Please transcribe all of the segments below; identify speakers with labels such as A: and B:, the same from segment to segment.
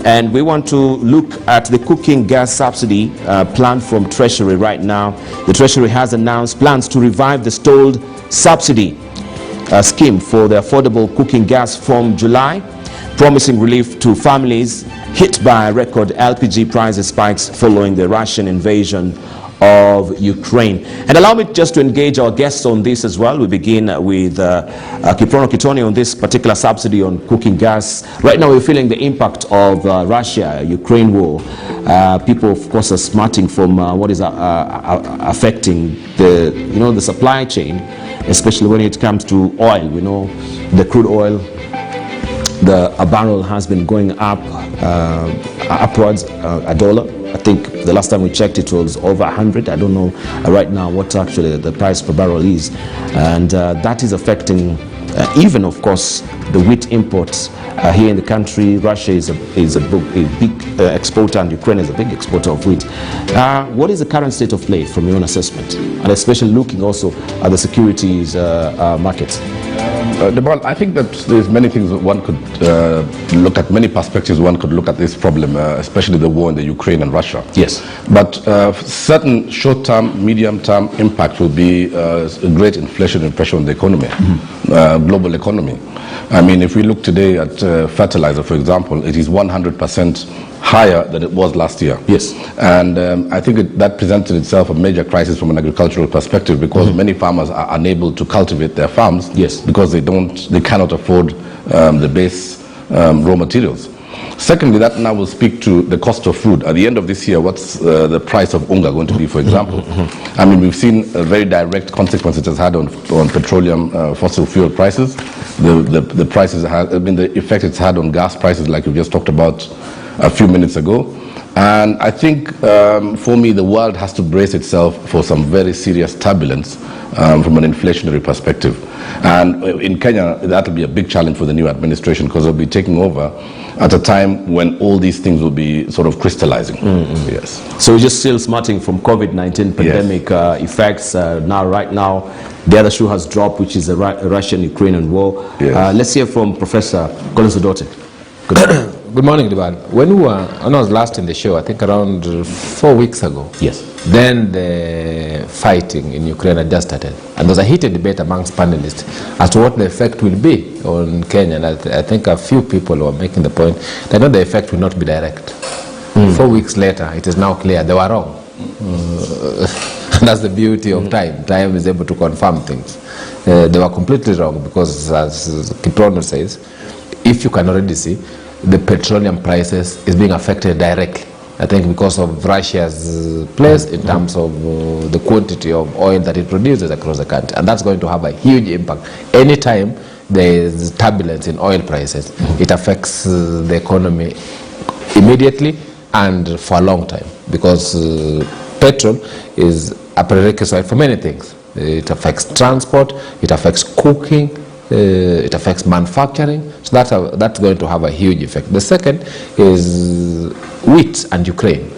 A: And we want to look at the cooking gas subsidy plan from Treasury right now. The Treasury has announced plans to revive the stalled subsidy scheme for the affordable cooking gas from July, promising relief to families hit by record LPG prices spikes following the Russian invasion of Ukraine. And allow me just to engage our guests on this as well. We begin with Kiprono Kitoni on this particular subsidy on cooking gas. Right now we're feeling the impact of Russia-Ukraine war. People of course are smarting from what is affecting the supply chain, especially when it comes to oil. We know the crude oil, a barrel has been going up upwards $1. I think the last time we checked it was over 100. I don't know right now what actually the price per barrel is, and that is affecting even, of course, the wheat imports here in the country. Russia is a big exporter, and Ukraine is a big exporter of wheat. What is the current state of play from your own assessment, and especially looking also at the securities markets?
B: I think that there's many things that one could look at, many perspectives one could look at this problem, especially the war in the Ukraine and Russia.
A: Yes.
B: But certain short-term, medium-term impact will be a great inflationary pressure on the economy, global economy. I mean, if we look today at fertilizer, for example, it is 100% higher than it was last year.
A: Yes.
B: And I think that presented itself a major crisis from an agricultural perspective, because many farmers are unable to cultivate their farms.
A: Yes.
B: Because they cannot afford the base raw materials. Secondly, that now will speak to the cost of food. At the end of this year, what's the price of unga going to be, for example? I mean, we've seen a very direct consequence it has had on petroleum, fossil fuel prices. The prices the effect it's had on gas prices, like we just talked about a few minutes ago. And I think, for me, the world has to brace itself for some very serious turbulence from an inflationary perspective. And in Kenya, that will be a big challenge for the new administration, because they'll be taking over at a time when all these things will be sort of crystallizing. Yes.
A: So we're just still smarting from COVID-19 pandemic effects. Right now, the other shoe has dropped, which is the Russian-Ukrainian war.
B: Yes.
A: Let's hear from Professor Collins Odote.
C: Good morning, Diban. When I was last in the show, I think around 4 weeks ago.
A: Yes.
C: Then the fighting in Ukraine had just started. And there was a heated debate amongst panelists as to what the effect will be on Kenya. And I think a few people were making the point that the effect will not be direct. 4 weeks later, it is now clear they were wrong. That's the beauty of time. Time is able to confirm things. They were completely wrong, because, as Kiprono says, if you can already see, the petroleum prices is being affected directly. I think because of Russia's place in terms of the quantity of oil that it produces across the country. And that's going to have a huge impact. Anytime there is turbulence in oil prices, it affects the economy immediately and for a long time. Because petrol is a prerequisite for many things. It affects transport, it affects cooking, it affects manufacturing, so that's going to have a huge effect. The second is wheat and Ukraine,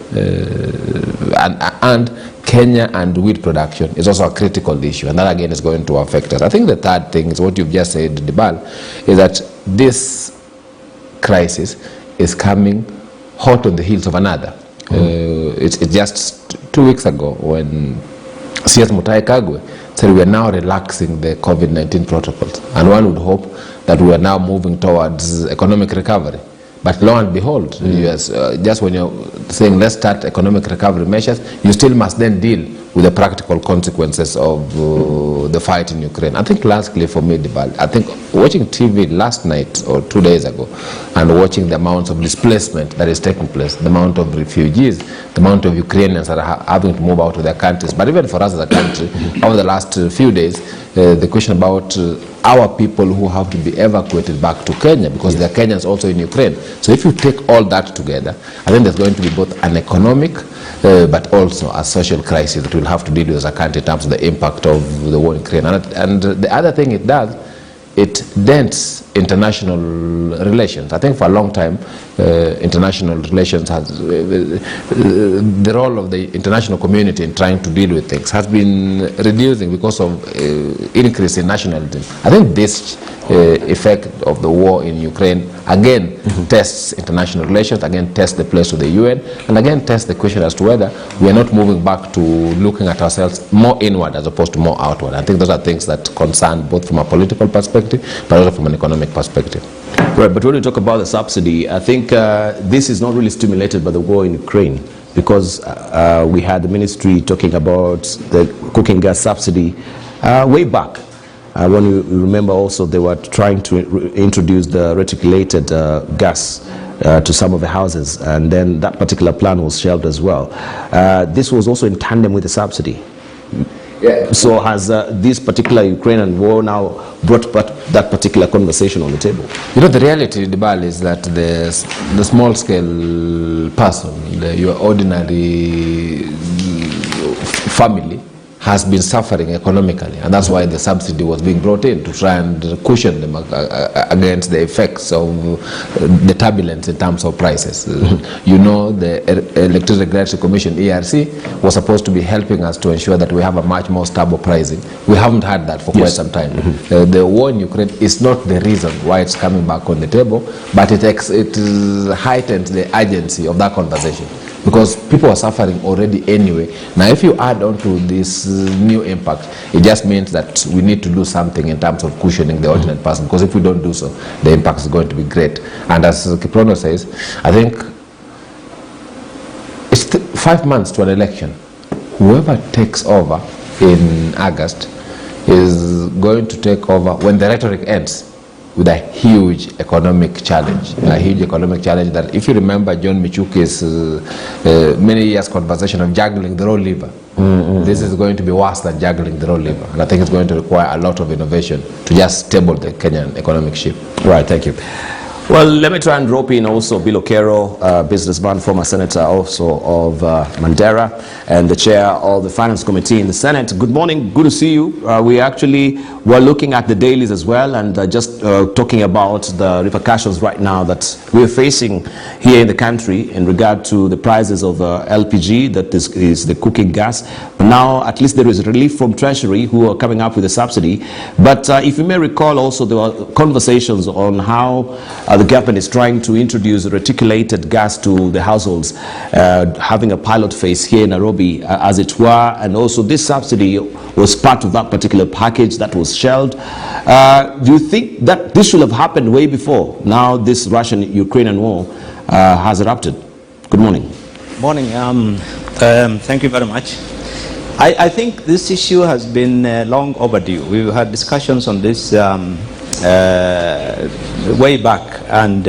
C: and Kenya and wheat production is also a critical issue, and that again is going to affect us. I think the third thing is what you've just said, Dibal, is that this crisis is coming hot on the heels of another. It's just 2 weeks ago when CS Mutahi Kagwe said we are now relaxing the COVID-19 protocols, and one would hope that we are now moving towards economic recovery. But lo and behold, yes, just when you're saying let's start economic recovery measures, you still must then deal with the practical consequences of the fight in Ukraine. I think lastly for me, Dibal, I think watching TV last night or 2 days ago and watching the amounts of displacement that is taking place, the amount of refugees, the amount of Ukrainians that are having to move out of their countries. But even for us as a country, over the last few days, the question about our people who have to be evacuated back to Kenya, because there are Kenyans also in Ukraine. So if you take all that together, I think there's going to be both an economic but also a social crisis that we'll have to deal with as a country in terms of the impact of the war in Ukraine. And the other thing it does, it dents international relations. I think for a long time, international relations has the role of the international community in trying to deal with things has been reducing because of increase in nationalism. I think this effect of the war in Ukraine again tests international relations, again tests the place of the UN, and again tests the question as to whether we are not moving back to looking at ourselves more inward as opposed to more outward. I think those are things that concern both from a political perspective but also from an economic perspective.
A: Right, but when you talk about the subsidy, I think this is not really stimulated by the war in Ukraine, because we had the ministry talking about the cooking gas subsidy way back. When you remember also, they were trying to introduce the reticulated gas to some of the houses, and then that particular plan was shelved as well. This was also in tandem with the subsidy. Yeah. So has this particular Ukrainian war now brought that particular conversation on the table?
C: You know, the reality, Dibal, is that the small-scale person, your ordinary family, has been suffering economically, and that's why the subsidy was being brought in to try and cushion them against the effects of the turbulence in terms of prices. You know, the Electricity Regulatory Commission, ERC, was supposed to be helping us to ensure that we have a much more stable pricing. We haven't had that for quite some time. The war in Ukraine is not the reason why it's coming back on the table, but it heightens the urgency of that conversation, because people are suffering already anyway. Now, if you add on to this new impact, it just means that we need to do something in terms of cushioning the ordinary person, because if we don't do so, the impact is going to be great. And as Kiprono says, I think it's 5 months to an election. Whoever takes over in August is going to take over when the rhetoric ends with a huge economic challenge. A huge economic challenge that, if you remember John Michuki's many years conversation of juggling the role lever, this is going to be worse than juggling the role lever. And I think it's going to require a lot of innovation to just stable the Kenyan economic ship.
A: Right, thank you. Well, let me try and rope in also Bill Okero, businessman, former senator also of Mandera, and the chair of the Finance Committee in the Senate. Good morning, good to see you. We actually were looking at the dailies as well, and just talking about the repercussions right now that we're facing here in the country in regard to the prices of LPG, that is the cooking gas. But now at least there is relief from Treasury, who are coming up with a subsidy. But if you may recall also, there were conversations on how the government is trying to introduce reticulated gas to the households, having a pilot phase here in Nairobi, as it were, and also this subsidy was part of that particular package that was shelved. Do you think that this should have happened way before now this Russian-Ukrainian war has erupted? Good morning.
D: Morning. Thank you very much. I think this issue has been long overdue. We've had discussions on this way back, and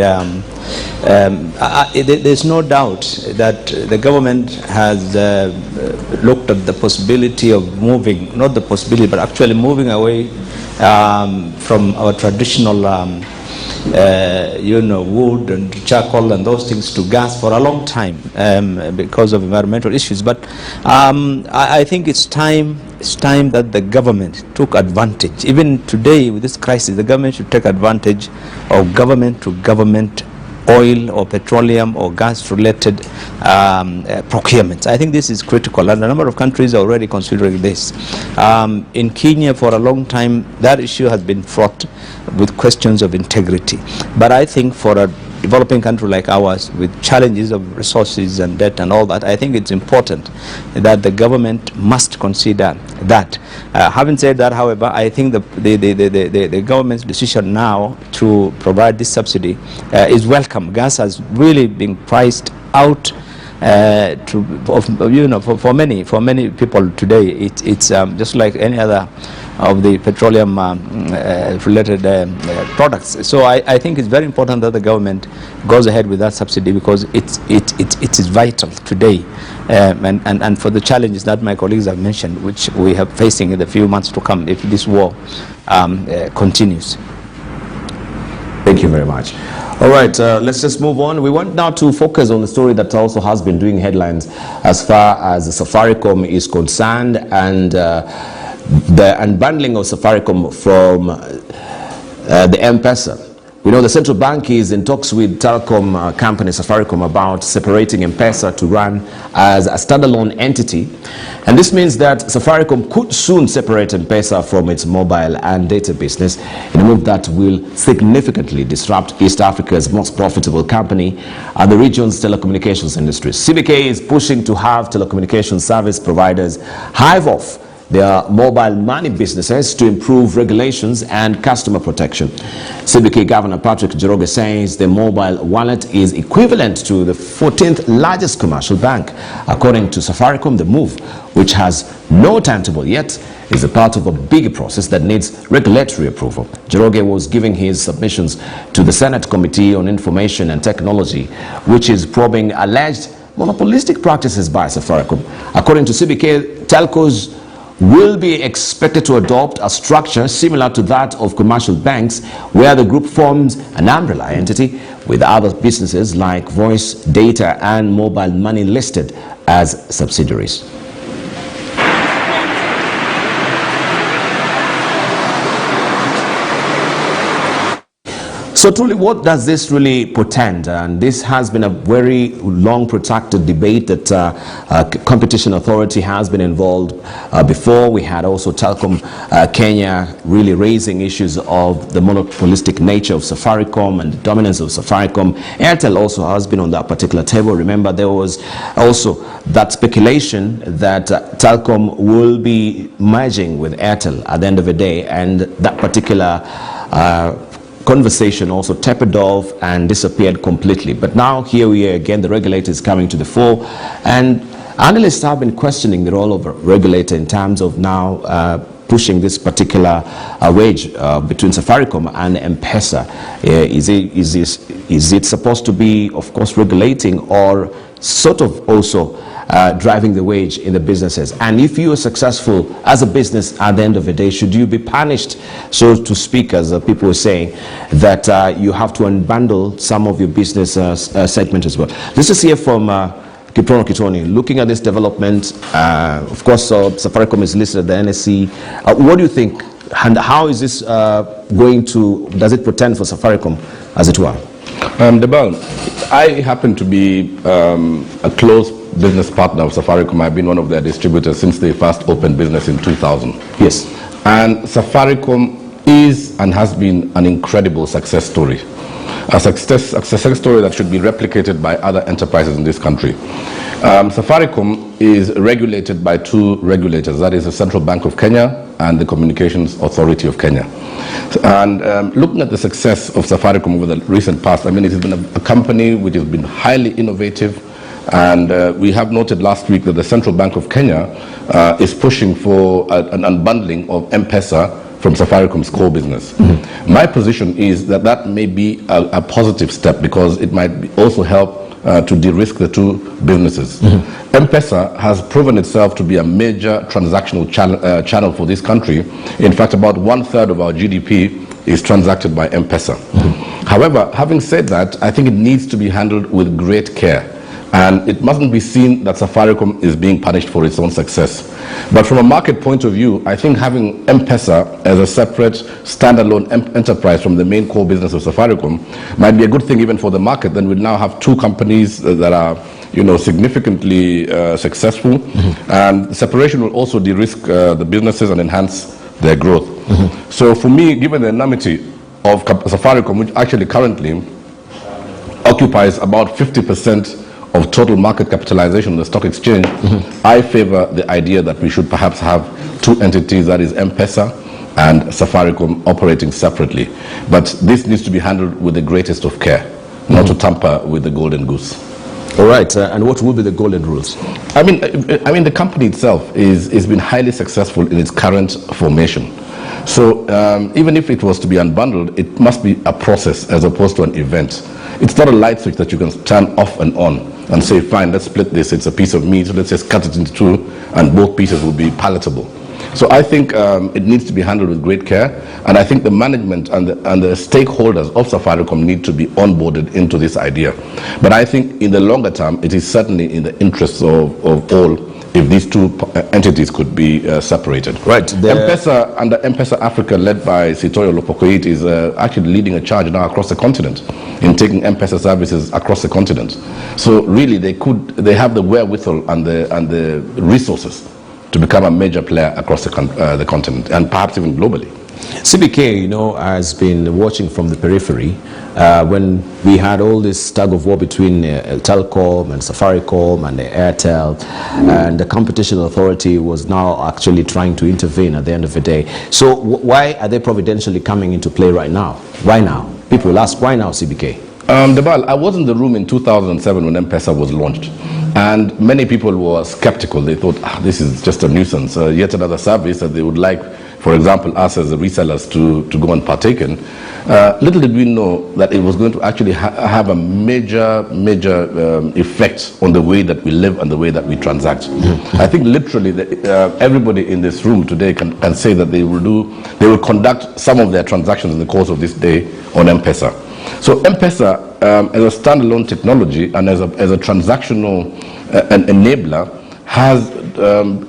D: there's no doubt that the government has looked at the possibility of moving, not the possibility, but actually moving away from our traditional wood and charcoal and those things to gas for a long time because of environmental issues. But I think it's time that the government took advantage. Even today with this crisis, the government should take advantage of government-to-government oil or petroleum or gas-related procurements. I think this is critical, and a number of countries are already considering this. In Kenya, for a long time, that issue has been fraught with questions of integrity. But I think for a developing country like ours, with challenges of resources and debt and all that, I think it's important that the government must consider that. Having said that, however, I think the government's decision now to provide this subsidy is welcome. Gas has really been priced out for many people today. It's just like any other of the petroleum related products. So I think it's very important that the government goes ahead with that subsidy, because it is vital today, and for the challenges that my colleagues have mentioned, which we have facing in the few months to come if this war continues.
A: Thank you very much. All right, let's just move on. We want now to focus on the story that also has been doing headlines as far as Safaricom is concerned, and the unbundling of Safaricom from the M-Pesa. We know the central bank is in talks with telecom company Safaricom about separating M-Pesa to run as a standalone entity. And this means that Safaricom could soon separate M-Pesa from its mobile and data business in a move that will significantly disrupt East Africa's most profitable company and the region's telecommunications industry. CBK is pushing to have telecommunications service providers hive off their mobile money businesses to improve regulations and customer protection. CBK Governor Patrick Njoroge says the mobile wallet is equivalent to the 14th largest commercial bank. According to Safaricom, the move, which has no timetable yet, is a part of a bigger process that needs regulatory approval. Njoroge was giving his submissions to the Senate Committee on Information and Technology, which is probing alleged monopolistic practices by Safaricom. According to CBK, telcos will be expected to adopt a structure similar to that of commercial banks, where the group forms an umbrella entity with other businesses like voice, data and mobile money listed as subsidiaries. So truly, what does this really portend? And this has been a very long, protracted debate that Competition Authority has been involved before. We had also Telecom Kenya really raising issues of the monopolistic nature of Safaricom and the dominance of Safaricom. Airtel also has been on that particular table. Remember, there was also that speculation that Telecom will be merging with Airtel at the end of the day, and that particular conversation also tapered off and disappeared completely. But now here we are again, the regulator is coming to the fore, and analysts have been questioning the role of a regulator in terms of now pushing this particular wage between Safaricom and M-Pesa. Is it supposed to be, of course, regulating or sort of also driving the wage in the businesses? And if you are successful as a business at the end of the day, should you be punished, so to speak, as people are saying, that you have to unbundle some of your business segment as well? Let's just hear from Kiprono Kitoni. Looking at this development, of course, Safaricom is listed at the NSE. What do you think, and how is this going to, does it portend for Safaricom, as it were?
B: Debal, I happen to be a close business partner of Safaricom. I've been one of their distributors since they first opened business in 2000.
A: Yes.
B: And Safaricom is and has been an incredible success story. A success story that should be replicated by other enterprises in this country. Safaricom is regulated by two regulators, that is the Central Bank of Kenya and the Communications Authority of Kenya. And looking at the success of Safaricom over the recent past, I mean, it has been a company which has been highly innovative, and we have noted last week that the Central Bank of Kenya is pushing for an unbundling of M-Pesa from Safaricom's core business. Mm-hmm. My position is that that may be a positive step, because it might also help to de-risk the two businesses. Mm-hmm. M-Pesa has proven itself to be a major transactional channel for this country. In fact, about 1/3 of our GDP is transacted by M-Pesa. Mm-hmm. However, having said that, I think it needs to be handled with great care. And it mustn't be seen that Safaricom is being punished for its own success. But from a market point of view, I think having M-Pesa as a separate standalone enterprise from the main core business of Safaricom might be a good thing even for the market. Then we now have two companies that are, you know, significantly successful. Mm-hmm. And separation will also de-risk the businesses and enhance their growth. Mm-hmm. So for me, given the enormity of Safaricom, which actually currently occupies about 50% of total market capitalization on the stock exchange, mm-hmm. I favor the idea that we should perhaps have two entities, that is M-Pesa and Safaricom, operating separately. But this needs to be handled with the greatest of care, not to tamper with the golden goose.
A: All right, and what will be the golden rules?
B: I mean, the company itself is been highly successful in its current formation. So even if it was to be unbundled, it must be a process as opposed to an event. It's not a light switch that you can turn off and on and say, fine, let's split this, it's a piece of meat, so let's just cut it into two, and both pieces will be palatable. So I think it needs to be handled with great care, and I think the management and the stakeholders of Safaricom need to be onboarded into this idea. But I think in the longer term, it is certainly in the interests of all if these two entities could be separated.
A: Right.
B: M-Pesa, under M-Pesa Africa, led by Sitoyo Lopokoit, is actually leading a charge now across the continent in taking M-Pesa services across the continent. So really, they have the wherewithal and the resources to become a major player across the continent, and perhaps even globally.
A: CBK, you know, has been watching from the periphery when we had all this tug of war between Telcom and Safaricom and the Airtel, and the Competition Authority was now actually trying to intervene at the end of the day. So why are they providentially coming into play right now? Why now? People will ask, why now, CBK?
B: Debal, I was in the room in 2007 when M-Pesa was launched, and many people were skeptical. They thought, this is just a nuisance, yet another service that they would like, for example, us as the resellers to go and partake in. Little did we know that it was going to actually have a major effect on the way that we live and the way that we transact. I think literally everybody in this room today can say that they will conduct some of their transactions in the course of this day on M-Pesa. So M-Pesa, as a standalone technology and as a transactional enabler, has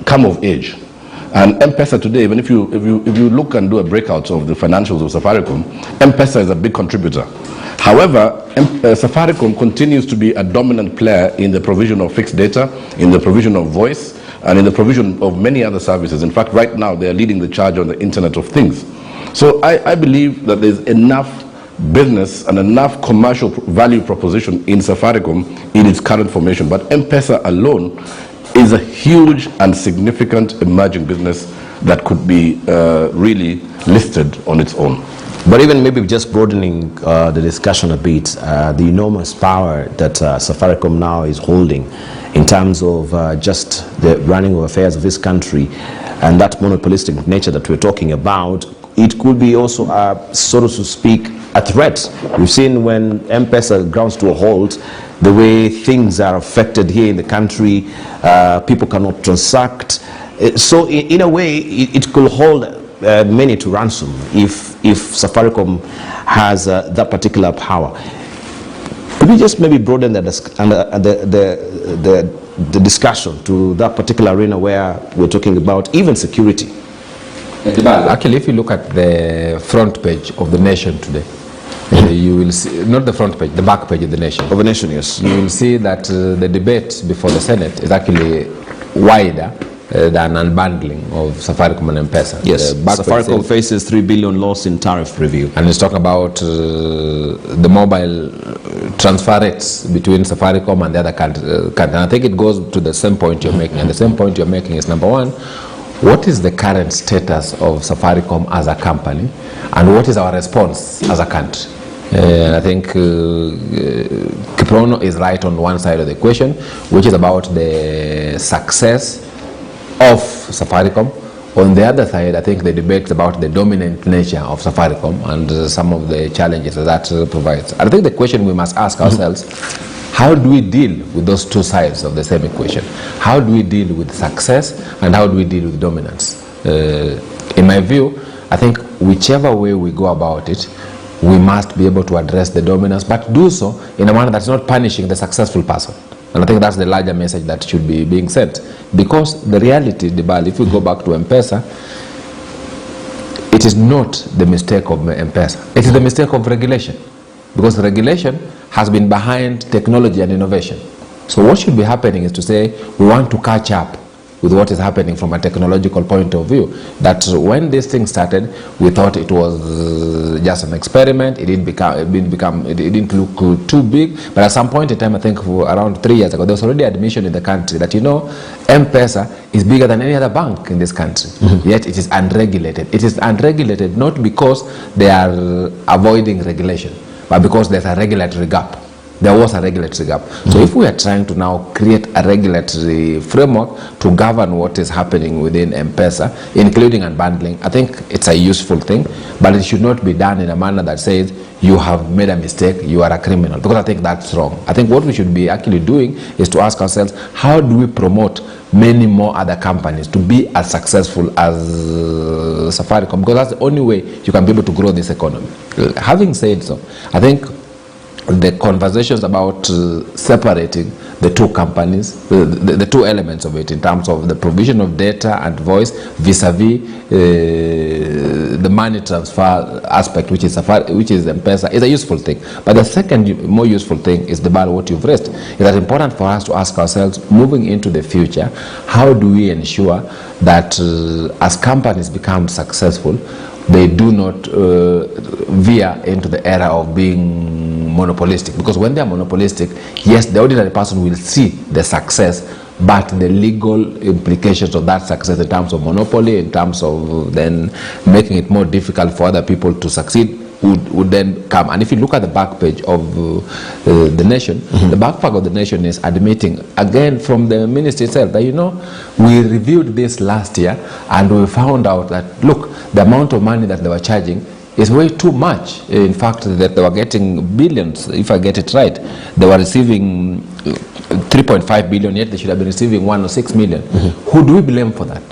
B: come of age. And M-Pesa today, even if you look and do a breakout of the financials of Safaricom, M-Pesa is a big contributor. However, Safaricom continues to be a dominant player in the provision of fixed data, in the provision of voice, and in the provision of many other services. In fact, right now, they are leading the charge on the Internet of Things. So I believe that there's enough business and enough commercial value proposition in Safaricom in its current formation. But M-Pesa alone is a huge and significant emerging business that could be really listed on its own.
A: But even maybe just broadening the discussion a bit, the enormous power that Safaricom now is holding in terms of just the running of affairs of this country, and that monopolistic nature that we're talking about, it could be also, so to speak, a threat. We've seen when M-Pesa grounds to a halt, the way things are affected here in the country, people cannot transact. So in a way, it could hold many to ransom if Safaricom has that particular power. Could we just maybe broaden the discussion to that particular arena where we're talking about even security?
C: Actually, if you look at the front page of the Nation today, you will see, not the front page, the back page of the Nation.
A: Of the Nation, yes.
C: You will see that the debate before the Senate is actually wider than unbundling of Safaricom and M-Pesa.
A: Yes, Safaricom faces 3 billion loss in tariff review.
C: And it's talking about the mobile transfer rates between Safaricom and the other countries. And I think it goes to the same point you're making. And the same point you're making is, number one, what is the current status of Safaricom as a company, and what is our response as a country? I think Kiprono is right on one side of the equation, which is about the success of Safaricom. On the other side, I think the debate is about the dominant nature of Safaricom and some of the challenges that provides. I think the question we must ask ourselves, how do we deal with those two sides of the same equation? How do we deal with success, and how do we deal with dominance? In my view, I think whichever way we go about it, we must be able to address the dominance, but do so in a manner that's not punishing the successful person. And I think that's the larger message that should be being sent. Because the reality, Debal, if we go back to M-Pesa, it is not the mistake of M-Pesa. It is the mistake of regulation. Because regulation has been behind technology and innovation. So what should be happening is to say, we want to catch up with what is happening from a technological point of view. That when this thing started, we thought it was just an experiment. It didn't look too big. But at some point in time, I think around 3 years ago, there was already admission in the country that, M-Pesa is bigger than any other bank in this country. Yet it is unregulated. It is unregulated not because they are avoiding regulation, but because there's a regulatory gap. There was a regulatory gap. So if we are trying to now create a regulatory framework to govern what is happening within M-Pesa, including unbundling, I think it's a useful thing, but it should not be done in a manner that says you have made a mistake, you are a criminal, because I think that's wrong. I think what we should be actually doing is to ask ourselves, how do we promote many more other companies to be as successful as Safaricom? Because that's the only way you can be able to grow this economy. Having said so, I think the conversations about separating the two companies, the two elements of it in terms of the provision of data and voice vis-a-vis the money transfer aspect, which is M-Pesa, is a useful thing. But the second more useful thing is what you've raised. It is important for us to ask ourselves, moving into the future, how do we ensure that as companies become successful, they do not veer into the era of being monopolistic? Because when they are monopolistic, yes, the ordinary person will see the success, but the legal implications of that success in terms of monopoly, in terms of then making it more difficult for other people to succeed, would then come. And if you look at the back page of the Nation, the back page of the Nation is admitting, again from the ministry itself, that we reviewed this last year and we found out that, look, the amount of money that they were charging is way too much. In fact, that they were getting billions, if I get it right. They were receiving 3.5 billion, yet they should have been receiving 1 or 6 million. Who do we blame for that?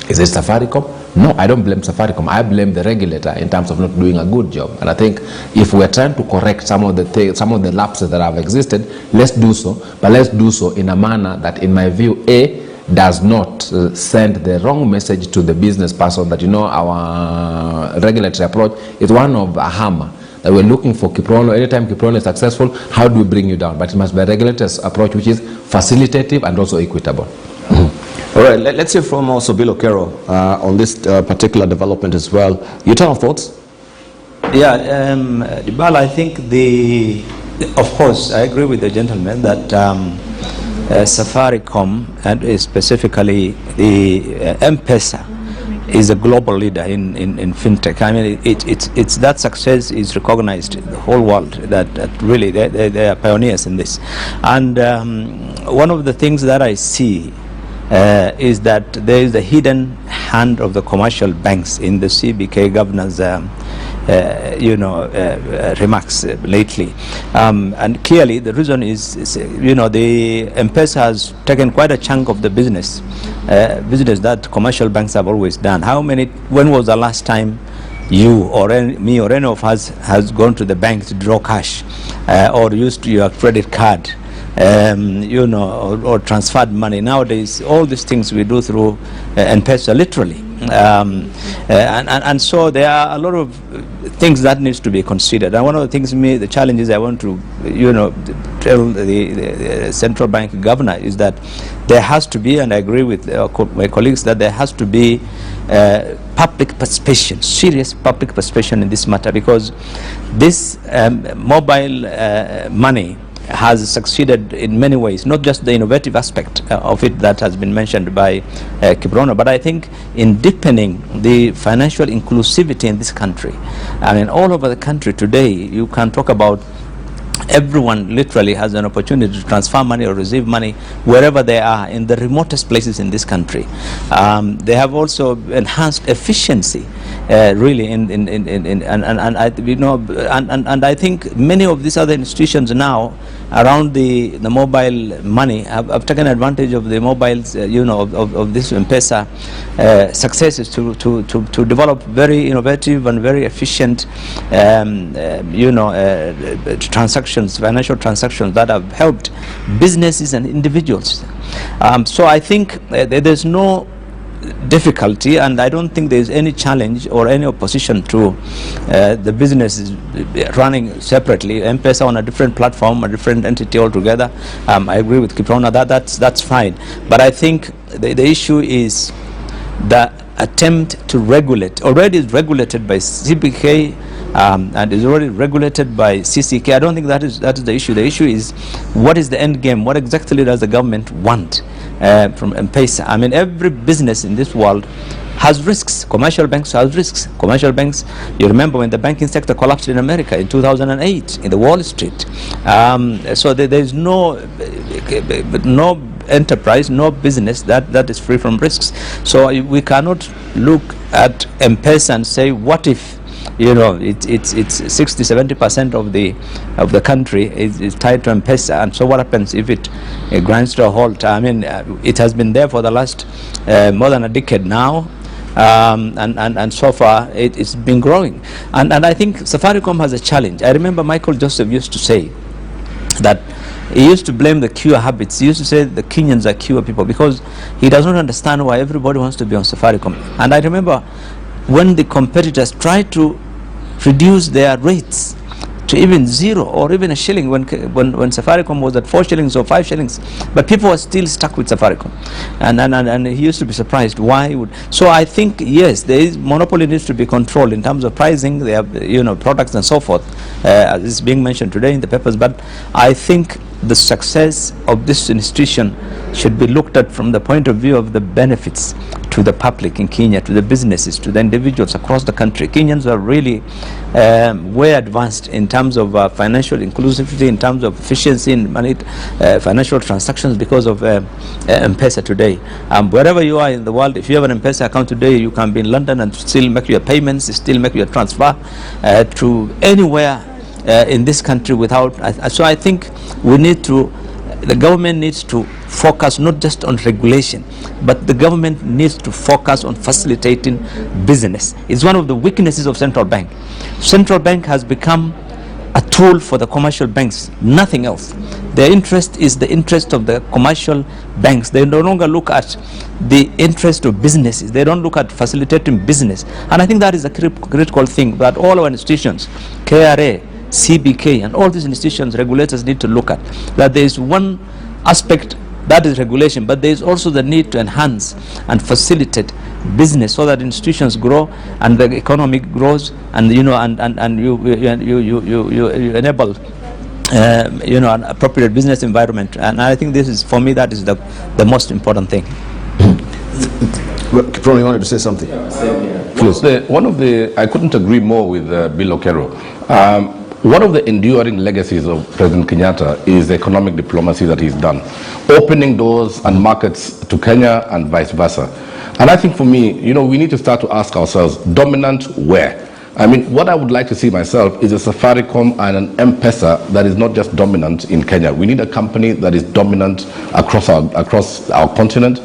C: Is it Safaricom? No, I don't blame Safaricom. I blame the regulator in terms of not doing a good job. And I think if we're trying to correct some of the lapses that have existed, let's do so. But let's do so in a manner that, in my view, does not send the wrong message to the business person that, our regulatory approach is one of a hammer. That we're looking for Kiprono. Anytime Kiprono is successful, how do we bring you down? But it must be a regulator's approach which is facilitative and also equitable.
A: All right, let's hear from also Bill Okero on this particular development as well. Your turn of thoughts?
D: Yeah, Dibala, I think of course, I agree with the gentleman that Safaricom, and specifically the M-Pesa, is a global leader in fintech. I mean, it's that success is recognized in the whole world, that really they are pioneers in this. And one of the things that I see is that there is the hidden hand of the commercial banks in the CBK governor's remarks lately, and clearly the reason is the M-Pesa has taken quite a chunk of the business that commercial banks have always done. When was the last time you or me or any of us has gone to the bank to draw cash or used your credit card, or transferred money? Nowadays, all these things we do through M-Pesa, literally. And so there are a lot of things that needs to be considered. And one of the things, the challenges I want to, tell the central bank governor is that there has to be, and I agree with my colleagues, that there has to be public participation, serious public participation in this matter, because this mobile money has succeeded in many ways, not just the innovative aspect of it that has been mentioned by Kiprono, but I think in deepening the financial inclusivity in this country. I mean, all over the country today, you can talk about everyone literally has an opportunity to transfer money or receive money wherever they are, in the remotest places in this country. They have also enhanced efficiency, really, and I think many of these other institutions now around the mobile money have taken advantage of the mobiles, of this M-Pesa successes to develop very innovative and very efficient, transactions, financial transactions that have helped businesses and individuals. So I think there's no difficulty, and I don't think there's any challenge or any opposition to the businesses running separately, M-Pesa on a different platform, a different entity altogether. I agree with Kiprona that's fine, but I think the issue is the attempt to regulate. Already is regulated by CBK and is already regulated by CCK. I don't think that is the issue. The issue is, what is the end game? What exactly does the government want from M-Pesa? I mean, every business in this world has risks. Commercial banks have risks. Commercial banks, you remember when the banking sector collapsed in America in 2008 in the Wall Street. So there is no enterprise, no business that is free from risks. So we cannot look at M-Pesa and say, what if it's 60-70% of the country is tied to M-Pesa, and so what happens if it grinds to a halt? I mean, it has been there for the last more than a decade now. and so far it's been growing. And I think Safaricom has a challenge. I remember Michael Joseph used to say that he used to blame the queue habits. He used to say the Kenyans are queue people because he does not understand why everybody wants to be on Safaricom. And I remember when the competitors tried to reduce their rates to even 0 or even a shilling when Safaricom was at 4 shillings or 5 shillings, but people were still stuck with Safaricom, and he used to be surprised why he would. So I think yes, there is monopoly needs to be controlled in terms of pricing. They have products and so forth, as is being mentioned today in the papers. But I think the success of this institution should be looked at from the point of view of the benefits to the public in Kenya, to the businesses, to the individuals across the country. Kenyans are really way advanced in terms of financial inclusivity, in terms of efficiency in money, financial transactions because of M-Pesa today. Wherever you are in the world, if you have an M-Pesa account today, you can be in London and still make your payments, still make your transfer to anywhere in this country without. So I think we need to, the government needs to focus not just on regulation, but the government needs to focus on facilitating business. It's one of the weaknesses of central bank. Central bank has become a tool for the commercial banks, nothing else. Their interest is the interest of the commercial banks. They no longer look at the interest of businesses. They don't look at facilitating business. And I think that is a critical thing that all our institutions, KRA, CBK, and all these institutions, regulators need to look at. That there is one aspect that is regulation, but there is also the need to enhance and facilitate business so that institutions grow and the economy grows, and you enable an appropriate business environment. And I think this is, for me, that is the most important thing.
A: Probably wanted to say something.
B: Please. I couldn't agree more with Bill Okero. One of the enduring legacies of President Kenyatta is the economic diplomacy that he's done, opening doors and markets to Kenya and vice versa. And I think for me, we need to start to ask ourselves, dominant where? I mean, what I would like to see myself is a Safaricom and an M-Pesa that is not just dominant in Kenya. We need a company that is dominant across our continent,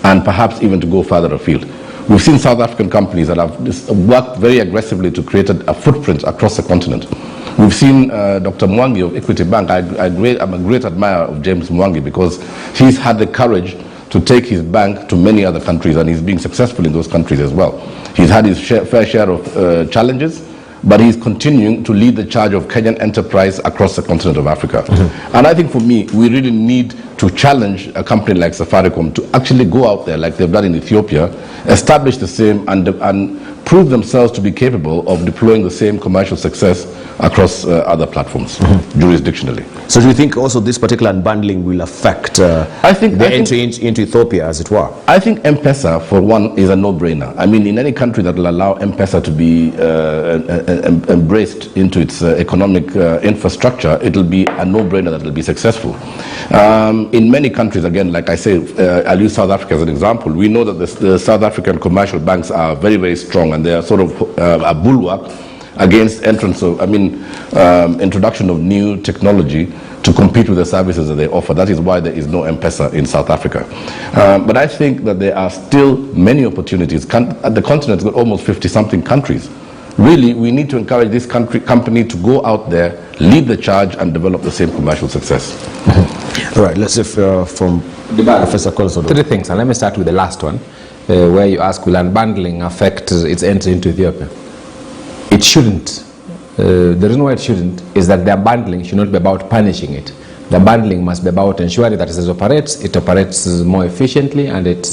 B: and perhaps even to go further afield. We've seen South African companies that have worked very aggressively to create a footprint across the continent. We've seen Dr. Mwangi of Equity Bank. I'm a great admirer of James Mwangi because he's had the courage to take his bank to many other countries, and he's being successful in those countries as well. He's had his fair share of challenges, but he's continuing to lead the charge of Kenyan enterprise across the continent of Africa. And I think for me, we really need to challenge a company like Safaricom to actually go out there like they've done in Ethiopia, establish the same and prove themselves to be capable of deploying the same commercial success across other platforms, jurisdictionally.
A: So do you think also this particular unbundling will affect the entry into Ethiopia, as it were?
B: I think M-Pesa, for one, is a no-brainer. I mean, in any country that will allow M-Pesa to be embraced into its economic infrastructure, it will be a no-brainer that will be successful. In many countries, again, like I say, I'll use South Africa as an example. We know that the South African commercial banks are very, very strong, and they are sort of a bulwark against introduction of new technology to compete with the services that they offer. That is why there is no M-Pesa in South Africa. But I think that there are still many opportunities. The continent's got almost 50-something countries. Really, we need to encourage this company to go out there, lead the charge, and develop the same commercial success.
A: All right, let's hear from Professor Kolsodo.
C: 3 things, and let me start with the last one, where you ask, will unbundling affect its entry into Ethiopia? It shouldn't. The reason why it shouldn't is that the unbundling should not be about punishing it. The unbundling must be about ensuring that as it operates more efficiently and it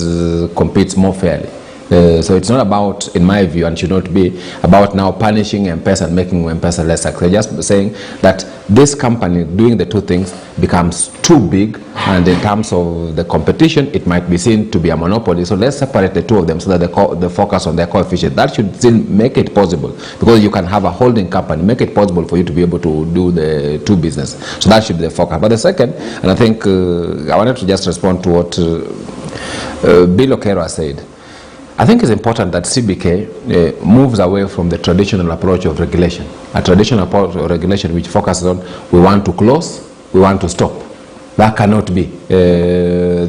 C: competes more fairly. So it's not about, in my view, and should not be about now punishing M-Pesa and making M-Pesa less successful. Just saying that this company doing the 2 things becomes too big, and in terms of the competition, it might be seen to be a monopoly. So let's separate the 2 of them so that the focus on their coefficient. That should still make it possible, because you can have a holding company, make it possible for you to be able to do the 2 business. So that should be the focus. But the second, and I think I wanted to just respond to what Bill Okero said. I think it's important that CBK moves away from the traditional approach of regulation. A traditional approach of regulation which focuses on, we want to close, we want to stop. That cannot be.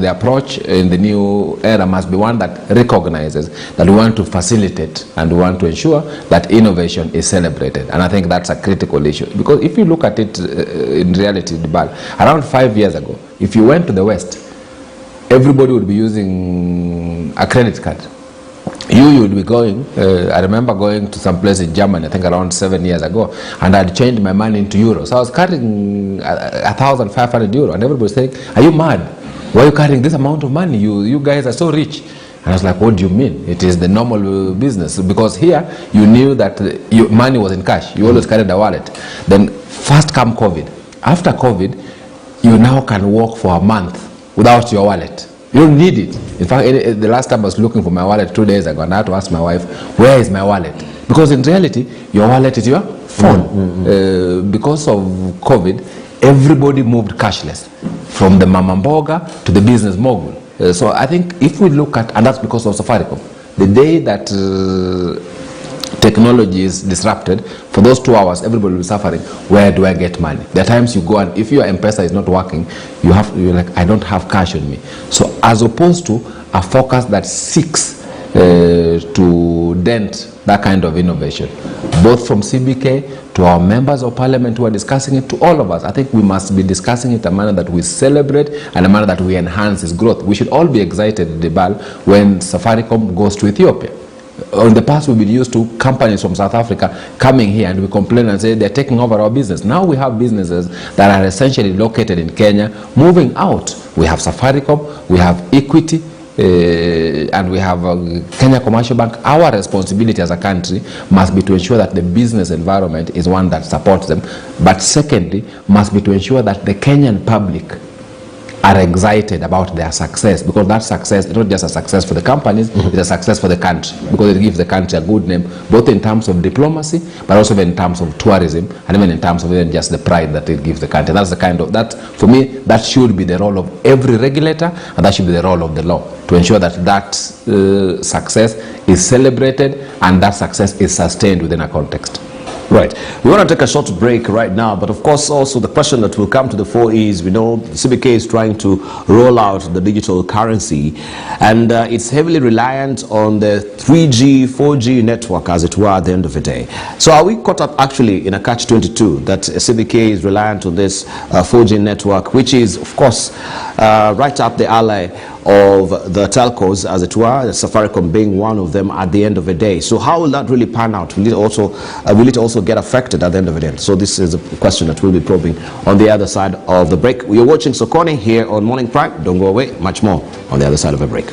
C: the approach in the new era must be one that recognizes that we want to facilitate and we want to ensure that innovation is celebrated. And I think that's a critical issue. Because if you look at it in reality, around 5 years ago, if you went to the West, everybody would be using a credit card. You would be going, I remember going to some place in Germany, I think around 7 years ago, and I'd changed my money into euros. So I was carrying 1,500 euros, and everybody was saying, are you mad? Why are you carrying this amount of money? You guys are so rich. And I was like, what do you mean? It is the normal business. Because here, you knew that your money was in cash. You always carried a wallet. Then first come COVID. After COVID, you now can walk for a month without your wallet. You don't need it. In fact, the last time I was looking for my wallet 2 days ago, and I had to ask my wife, where is my wallet? Because in reality, your wallet is your phone. Because of COVID, everybody moved cashless, from the mama mboga to the business mogul. So I think if we look at, and that's because of Safaricom, the day that technology is disrupted, for those 2 hours, everybody will be suffering. Where do I get money? There are times you go and if your M-Pesa is not working, you're like, I don't have cash on me. So as opposed to a focus that seeks to dent that kind of innovation, both from CBK to our members of parliament who are discussing it, to all of us, I think we must be discussing it in a manner that we celebrate and a manner that we enhance its growth. We should all be excited, Debal, when Safaricom goes to Ethiopia. In the past, we've been used to companies from South Africa coming here and we complain and say they're taking over our business. Now we have businesses that are essentially located in Kenya moving out. We have Safaricom, we have Equity, and we have Kenya Commercial Bank. Our responsibility as a country must be to ensure that the business environment is one that supports them. But secondly, must be to ensure that the Kenyan public are excited about their success, because that success is not just a success for the companies, it's a success for the country, because it gives the country a good name, both in terms of diplomacy, but also in terms of tourism, and even in terms of even just the pride that it gives the country. That's the kind of, that, for me, that should be the role of every regulator, and that should be the role of the law, to ensure that that success is celebrated and that success is sustained within a context.
A: Right. We want to take a short break right now, but of course also the question that will come to the fore is, we know CBK is trying to roll out the digital currency, and it's heavily reliant on the 3G, 4G network, as it were, at the end of the day. So are we caught up actually in a catch-22 that CBK is reliant on this 4G network, which is, of course, right up the alley of the telcos, as it were, Safaricom being one of them at the end of the day. So how will that really pan out? Will it also get affected at the end of the day? So this is a question that we'll be probing on the other side of the break. We are watching Sokoni here on Morning Prime. Don't go away. Much more on the other side of a break.